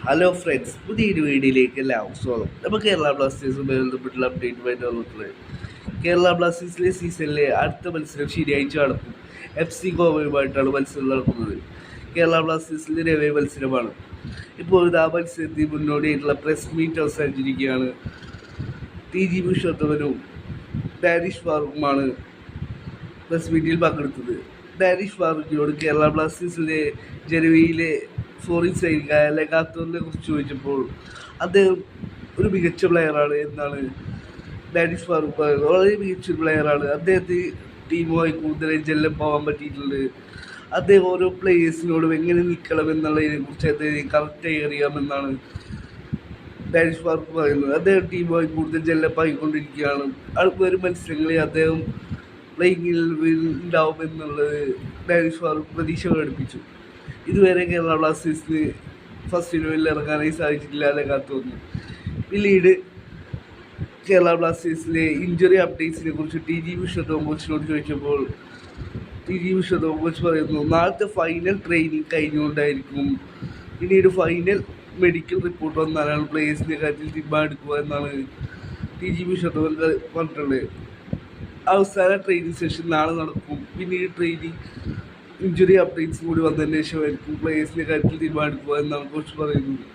Hello friends, പുതിയൊരു വീഡിയോയിലേക്ക് എല്ലാവർക്കും സ്വാഗതം. നമ്മൾ കേരള ബ്ലാസ്റ്റേഴ്സുമായി ബന്ധപ്പെട്ടുള്ള അപ്ഡേറ്റുമായിട്ട് വന്നിട്ടുള്ളത്. കേരള ബ്ലാസ്റ്റേഴ്സിലെ സീസണിലെ അടുത്ത മത്സരം ശനിയാഴ്ച നടക്കും. FC ഗോവയുമായിട്ടാണ് മത്സരം നടക്കുന്നത്. കേരള ബ്ലാസ്റ്റേഴ്സിൻ്റെ രവേ മത്സരമാണ്. ഇപ്പോൾ ആ മത്സരത്തിന് മുന്നോടിയായിട്ടുള്ള പ്രസ് മീറ്റ് അവസാനിച്ചിരിക്കുകയാണ്. TG പുരുഷോത്തമനും ഡാനിഷ് ഫാറൂഖുമാണ് പ്രസ് മീറ്റിൽ പങ്കെടുത്തത്. ഡാനിഷ് ഫാറൂഖിനോട് കേരള ബ്ലാസ്റ്റേഴ്സിലെ ജനുവരിയിലെ ഫോറിൻ സൈനികമായ ലെഗാത്തോറിനെ കുറിച്ച് ചോദിച്ചപ്പോൾ അദ്ദേഹം ഒരു മികച്ച പ്ലെയറാണ് എന്നാണ് ഡാനിഷ് ഫാറൂഖ് പറയുന്നത്. വളരെ മികച്ചൊരു പ്ലെയറാണ്. അദ്ദേഹത്തിന് ടീമുമായി കൂടുതൽ ജെല്ലം പോകാൻ പറ്റിയിട്ടുണ്ട്. അദ്ദേഹം ഓരോ പ്ലേയേഴ്സിനോടും എങ്ങനെ നിൽക്കണം എന്നുള്ളതിനെ കുറിച്ച് അദ്ദേഹം കറക്റ്റായി അറിയാമെന്നാണ് ഡാനിഷ് ഫാറൂഖ് പറയുന്നത്. അദ്ദേഹം ടീമുമായി കൂടുതൽ ജെല്ലപ്പായിക്കൊണ്ടിരിക്കുകയാണ്. വരും മത്സരങ്ങളിൽ അദ്ദേഹം പ്ലേയിങ്ങിൽ ഉണ്ടാവുമെന്നുള്ളത് ഡാനിഷ് ഫാറൂഖ് പ്രതീക്ഷ പ്രകടിപ്പിച്ചു. ഇതുവരെ കേരള ബ്ലാസ്റ്റേഴ്സിന് ഫസ്റ്റ് 11 ഇറങ്ങാനായി സാധിച്ചിട്ടില്ല ലെഗാത്തോറിന്. പിന്നീട് കേരള ബ്ലാസ്റ്റേഴ്സിലെ ഇഞ്ചുറി അപ്ഡേറ്റ്സിനെ കുറിച്ച് TG പുരുഷോത്തമൻ കോച്ചിനോട് ചോദിച്ചപ്പോൾ TG പുരുഷോത്തമൻ കോച്ച് പറയുന്നു, നാളത്തെ ഫൈനൽ ട്രെയിനിങ് കഴിഞ്ഞുകൊണ്ടായിരിക്കും. പിന്നീട് ഫൈനൽ മെഡിക്കൽ റിപ്പോർട്ട് വന്നാലാണ് പ്ലേയേഴ്സിൻ്റെ കാര്യത്തിൽ തീരുമാനമെടുക്കുക എന്നാണ് TG പുരുഷോത്തമൻ പറഞ്ഞിട്ടുള്ളത്. അവസാന ട്രെയിനിങ് സെഷൻ നാളെ നടക്കും. പിന്നീട് ട്രെയിനിങ് ഇഞ്ചുറി അപ്ഡേറ്റ്സ് കൂടി വന്നതിന് ശേഷമായിരിക്കും പ്ലേയേഴ്സിൻ്റെ കാര്യത്തിൽ തീരുമാനമെടുക്കുക എന്നാണ് കോച്ച് പറയുന്നത്.